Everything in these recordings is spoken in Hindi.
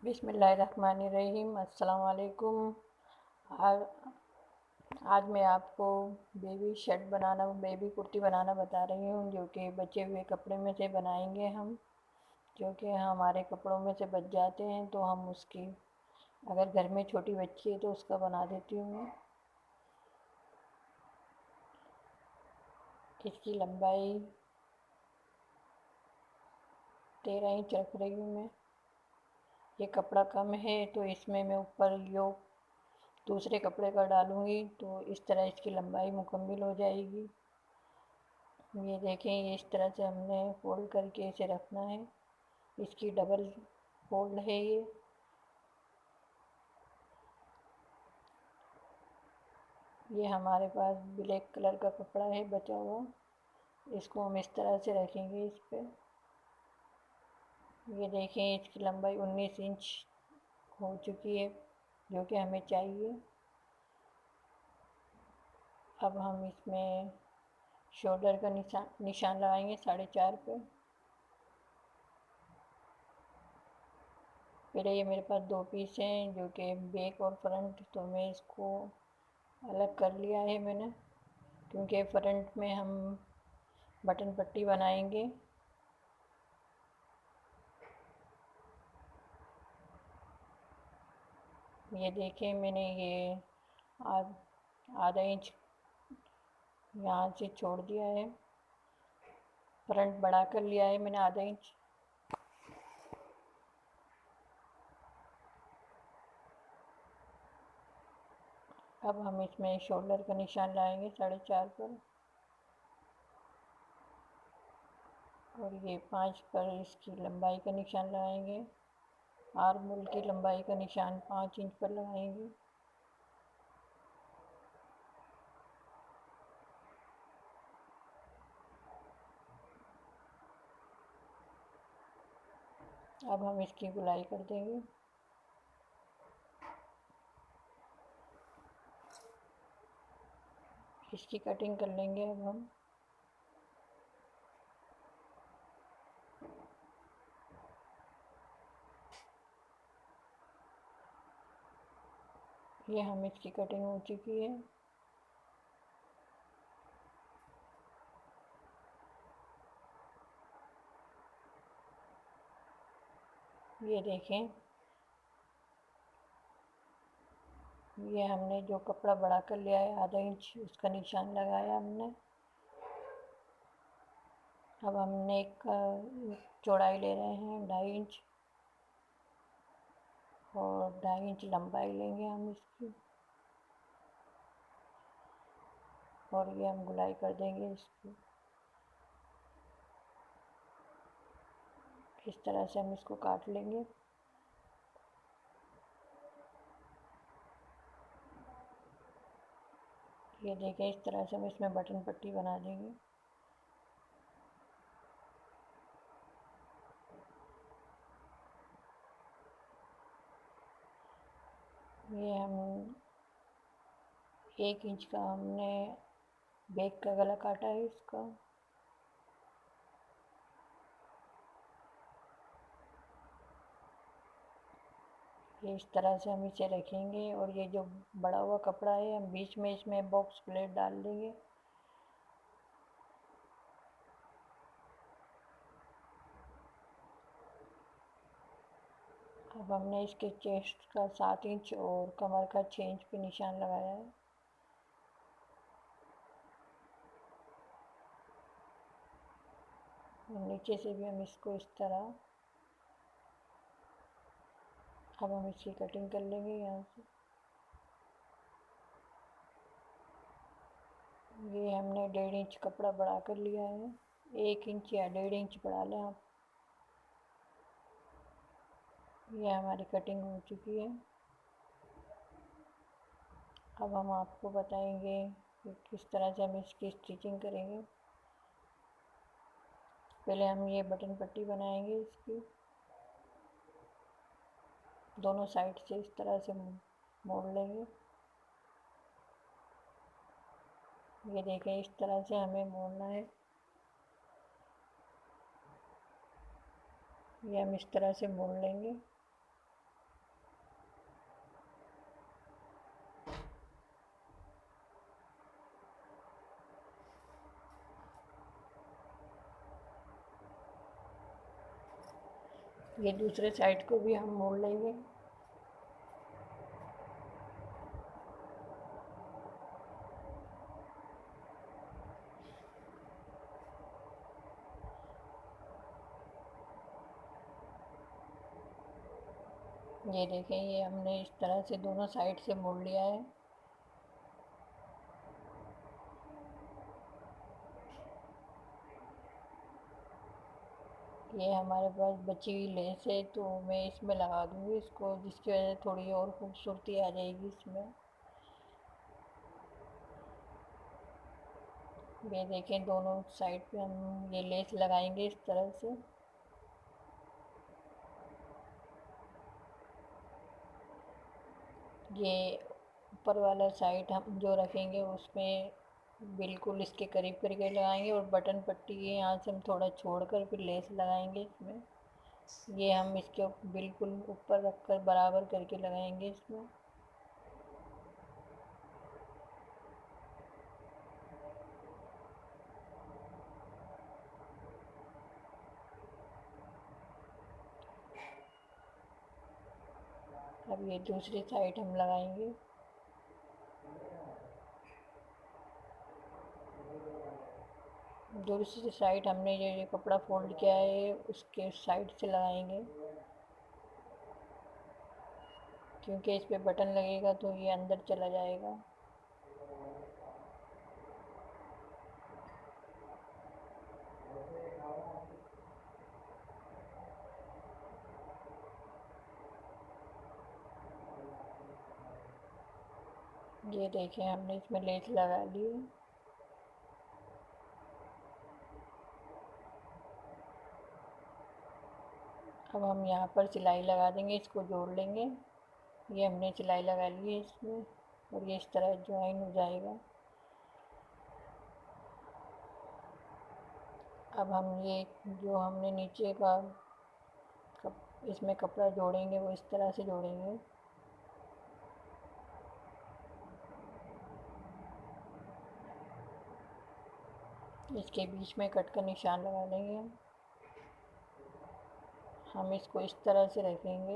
बिस्मिल्लाहिर्रहमानिर्रहीम। अस्सलाम वालेकुम। आज मैं आपको बेबी कुर्ती बनाना बता रही हूँ, जो कि बचे हुए कपड़े में से बनाएंगे हम। जो कि हमारे कपड़ों में से बच जाते हैं तो हम उसकी, अगर घर में छोटी बच्ची है तो उसका बना देती हूँ मैं। इसकी लंबाई 13 इंच रख रही हूँ मैं। ये कपड़ा कम है तो इसमें मैं ऊपर योक दूसरे कपड़े का डालूँगी तो इस तरह इसकी लंबाई मुकम्मल हो जाएगी। ये देखें, ये इस तरह से हमने फोल्ड करके इसे रखना है। इसकी डबल फोल्ड है ये हमारे पास ब्लैक कलर का कपड़ा है बचा हुआ, इसको हम इस तरह से रखेंगे इस पे। ये देखें, इसकी लंबाई 19 इंच हो चुकी है, जो कि हमें चाहिए। अब हम इसमें शोल्डर का निशान लगाएंगे 4.5 पे। पहले ये मेरे पास 2 पीस हैं, जो कि बैक और फ्रंट, तो मैं इसको अलग कर लिया है मैंने, क्योंकि फ्रंट में हम बटन पट्टी बनाएंगे। ये देखें, मैंने ये आधा इंच यहाँ से छोड़ दिया है, फ्रंट बढ़ा कर लिया है मैंने आधा इंच। अब हम इसमें शोल्डर का निशान लाएंगे 4.5 पर, और ये 5 पर इसकी लंबाई का निशान लगाएंगे। आर्म होल की लंबाई का निशान 5 इंच पर लगाएंगे। अब हम इसकी गुलाई कर देंगे। इसकी कटिंग कर लेंगे अब हम। ये हम इसकी कटिंग हो चुकी है। ये देखें, ये हमने जो कपड़ा बढ़ा कर लिया है आधा इंच, उसका निशान लगाया हमने। अब हम नेक का चौड़ाई ले रहे हैं 2.5 इंच, और 2.5 इंच लंबाई लेंगे हम इसकी, और ये हम गुलाई कर देंगे इसकी। इस तरह से हम इसको काट लेंगे। ये देखें, इस तरह से हम इसमें बटन पट्टी बना देंगे। ये हम 1 इंच का हमने बैक का गला काटा है इसका। ये इस तरह से हम इसे रखेंगे, और ये जो बड़ा हुआ कपड़ा है हम बीच में इसमें बॉक्स प्लेट डाल देंगे। अब हमने इसके चेस्ट का 7 इंच और कमर का 6 इंच पे निशान लगाया है। और नीचे से भी हम इसको इस तरह, अब हम इसकी कटिंग कर लेंगे यहाँ से। ये हमने 1.5 इंच कपड़ा बढ़ा कर लिया है, 1 इंच या 1.5 इंच बढ़ा लें आप। ये हमारी कटिंग हो चुकी है। अब हम आपको बताएंगे कि किस तरह से हम इसकी स्टिचिंग करेंगे। पहले हम ये बटन पट्टी बनाएंगे इसकी, दोनों साइड से इस तरह से मोड़ लेंगे। ये देखें, इस तरह से हमें मोड़ना है। ये हम इस तरह से मोड़ लेंगे। ये दूसरे साइड को भी हम मोड़ लेंगे। ये देखें, ये हमने इस तरह से दोनों साइड से मोड़ लिया है। ये हमारे पास बची हुई लेस है, तो मैं इसमें लगा दूँगी इसको, जिसकी वजह से थोड़ी और खूबसूरती आ जाएगी इसमें। ये देखें, दोनों साइड पे हम ये लेस लगाएंगे इस तरह से। ये ऊपर वाला साइड हम जो रखेंगे उसमें बिल्कुल इसके करीब करीब लगाएंगे, और बटन पट्टी के यहाँ से हम थोड़ा छोड़कर फिर लेस लगाएंगे इसमें। ये हम इसके बिल्कुल ऊपर रखकर बराबर करके लगाएंगे इसमें। अब ये दूसरी साइड हम लगाएंगे। दूसरी साइड हमने ये कपड़ा फोल्ड किया है उसके साइड से लगाएंगे, क्योंकि इस पे बटन लगेगा तो ये अंदर चला जाएगा। ये देखें, हमने इसमें लेस लगा ली है। अब हम यहाँ पर सिलाई लगा देंगे, इसको जोड़ लेंगे। ये हमने सिलाई लगा ली है इसमें, और ये इस तरह ज्वाइन हो जाएगा। अब हम ये जो हमने नीचे का इसमें कपड़ा जोड़ेंगे वो इस तरह से जोड़ेंगे। इसके बीच में कट का निशान लगा लेंगे। हम इसको इस तरह से रखेंगे।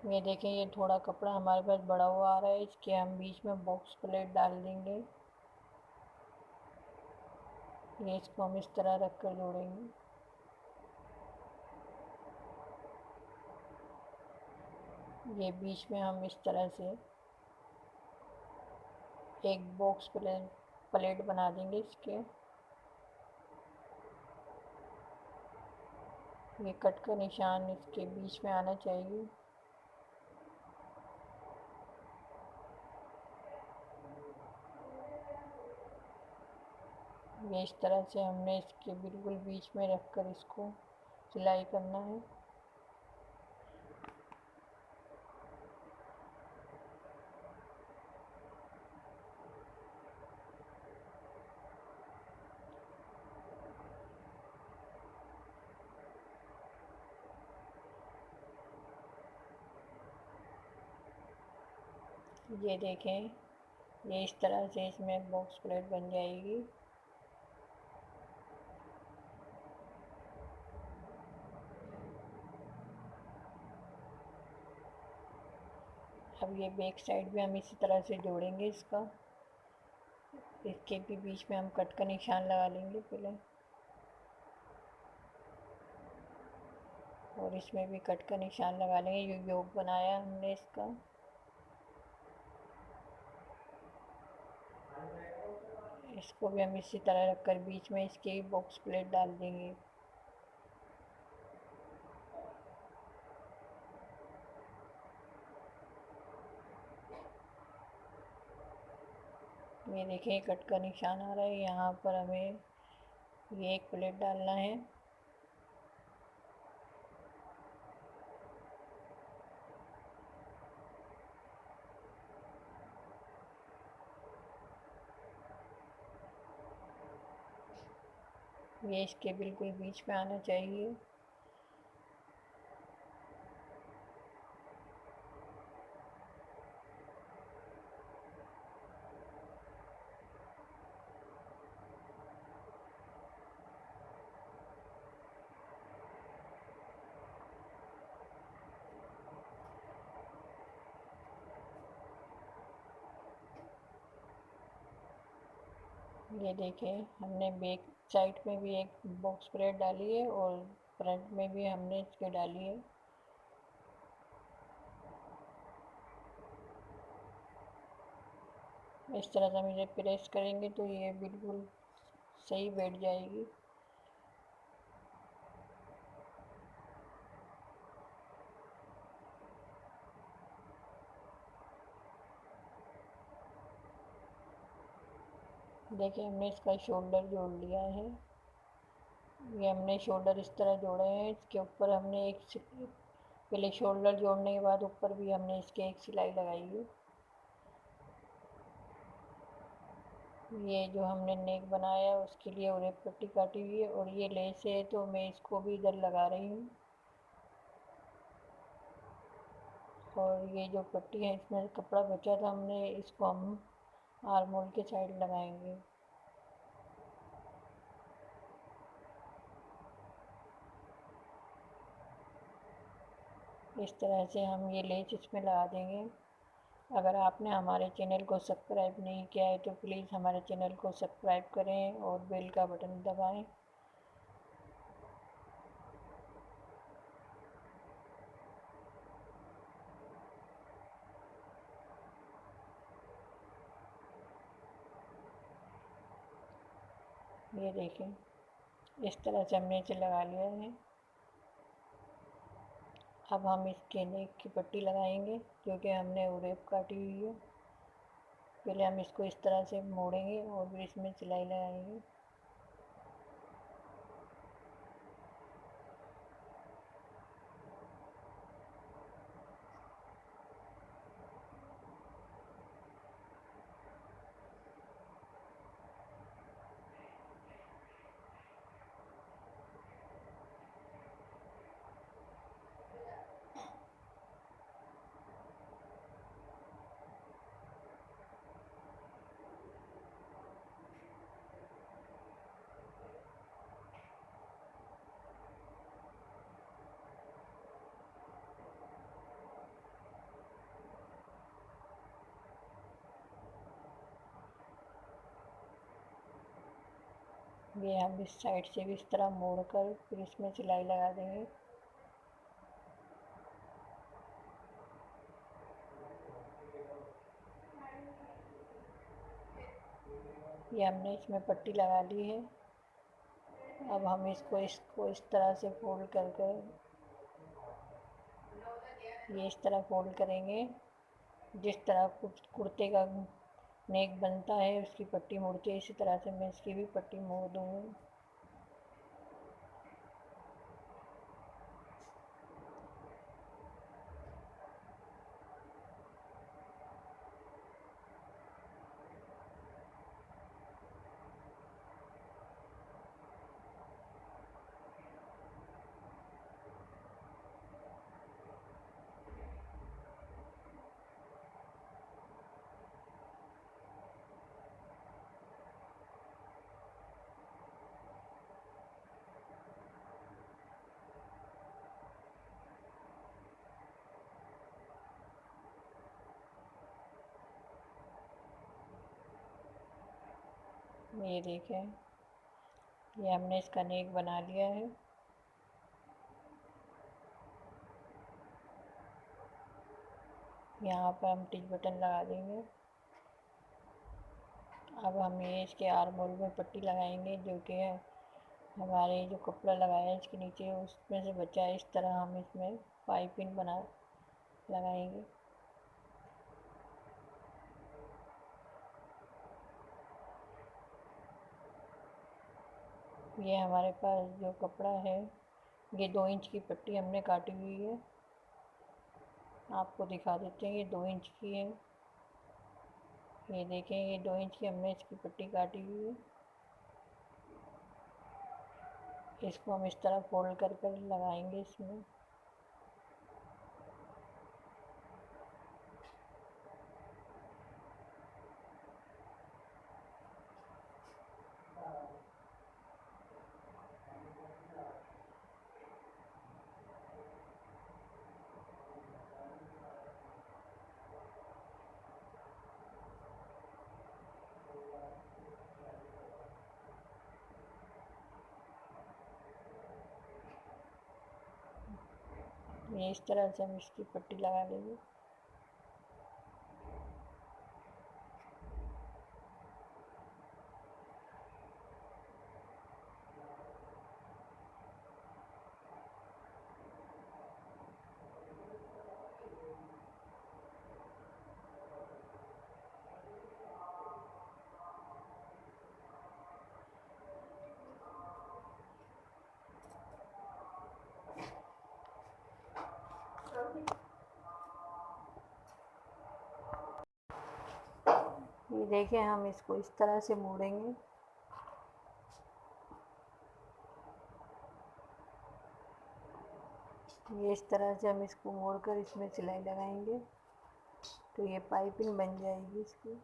ये देखें, ये थोड़ा कपड़ा हमारे पास बड़ा हुआ आ रहा है, इसके हम बीच में बॉक्स प्लेट डाल देंगे। ये इसको हम इस तरह रख कर जोड़ेंगे। ये बीच में हम इस तरह से एक बॉक्स प्लेट बना देंगे इसके। ये कट का निशान इसके बीच में आना चाहिए। ये इस तरह से हमने इसके बिल्कुल बीच में रखकर इसको सिलाई करना है। ये देखें, ये इस तरह से इसमें बॉक्स प्लेट बन जाएगी। अब ये बैक साइड भी हम इसी तरह से जोड़ेंगे इसका। इसके भी बीच में हम कट का निशान लगा लेंगे पहले, और इसमें भी कट का निशान लगा लेंगे। ये योग बनाया हमने इसका। इसको भी हम इसी तरह रखकर बीच में इसके बॉक्स प्लेट डाल देंगे। ये देखिए, कट का निशान आ रहा है, यहाँ पर हमें ये एक प्लेट डालना है। ये इसके बिल्कुल बीच में आना चाहिए। ये देखें, हमने बैक साइड में भी एक बॉक्स प्लेट डाली है और फ्रंट में भी हमने इसके डाली है। इस तरह से हम इसे प्रेस करेंगे तो ये बिल्कुल सही बैठ जाएगी। देखिए, हमने इसका शोल्डर जोड़ लिया है। ये हमने शोल्डर इस तरह जोड़े हैं। इसके ऊपर हमने पहले शोल्डर जोड़ने के बाद ऊपर भी हमने इसके एक सिलाई लगाई है। ये जो हमने नेक बनाया है उसके लिए और एक पट्टी काटी हुई है और ये लेस है तो मैं इसको भी इधर लगा रही हूँ। और ये जो पट्टी है इसमें कपड़ा बचा था हमने इसको हम आर्म होल के साइड लगाएंगे। इस तरह से हम ये लेस इसमें लगा देंगे। अगर आपने हमारे चैनल को सब्सक्राइब नहीं किया है तो प्लीज़ हमारे चैनल को सब्सक्राइब करें और बेल का बटन दबाएं। ये देखें, इस तरह से हमने इसे लगा लिया है। अब हम इसके नेक की पट्टी लगाएंगे जो कि हमने उरेप काटी हुई है। पहले हम इसको इस तरह से मोड़ेंगे और फिर इसमें सिलाई लगाएंगे। ये हम इस साइड से भी इस तरह मोड़ कर फिर इसमें सिलाई लगा देंगे। ये हमने इसमें पट्टी लगा ली है। अब हम इसको इस तरह से फोल्ड कर ये इस तरह फोल्ड करेंगे। जिस तरह कुर्ते का नेक बनता है उसकी पट्टी मोड़ते हैं, इसी तरह से मैं इसकी भी पट्टी मोड़ दूँगी। ये देखें, ये हमने इसका नेक बना लिया है। यहाँ पर हम टिच बटन लगा देंगे। अब हम ये इसके आर्म होल में पट्टी लगाएंगे जो कि हमारे जो कपड़ा लगाया है इसके नीचे उसमें से बचा है। इस तरह हम इसमें पाइपिंग बना लगाएंगे। ये हमारे पास जो कपड़ा है ये 2 इंच की पट्टी हमने काटी हुई है। आपको दिखा देते हैं, ये 2 इंच की है। ये देखें, ये 2 इंच की हमने इसकी पट्टी काटी हुई है। इसको हम इस तरह फोल्ड कर लगाएंगे इसमें। ये इस तरह से हम इसकी पट्टी लगा लेंगे। ये देखिए, हम इसको इस तरह से मोड़ेंगे। ये इस तरह से हम इसको मोड़कर इसमें सिलाई लगाएंगे तो ये पाइपिंग बन जाएगी इसकी।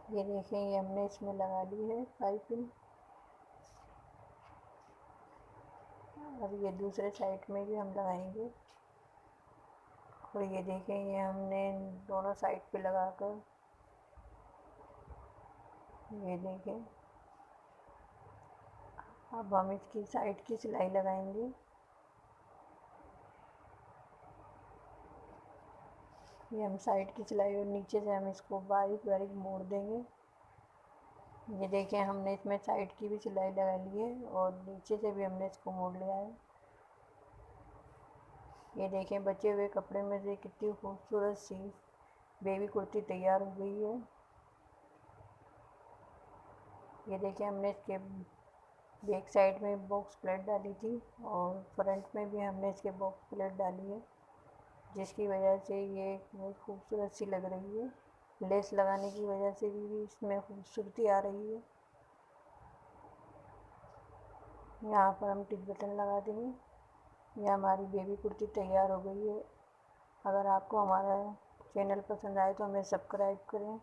ये देखें, ये हमने इसमें लगा ली है पाइपिंग। और ये दूसरे साइड में भी हम लगाएंगे। और ये देखें, ये हमने दोनों साइड पे लगाकर, ये देखें, अब हम इसकी साइड की सिलाई लगाएंगे। ये हम साइड की सिलाई और नीचे से हम इसको बारीक बारीक मोड़ देंगे। ये देखें, हमने इसमें साइड की भी सिलाई लगा ली है और नीचे से भी हमने इसको मोड़ लिया है। ये देखें, बचे हुए कपड़े में से कितनी खूबसूरत सी बेबी कुर्ती तैयार हो गई है। ये देखें, हमने इसके बैक साइड में बॉक्स प्लेट डाली थी और फ्रंट में भी हमने इसके बॉक्स प्लेट डाली है, जिसकी वजह से ये बहुत खूबसूरत सी लग रही है। लेस लगाने की वजह से भी इसमें खूबसूरती आ रही है। यहाँ पर हम टिक बटन लगा देंगे। यह हमारी बेबी कुर्ती तैयार हो गई है। अगर आपको हमारा चैनल पसंद आए तो हमें सब्सक्राइब करें।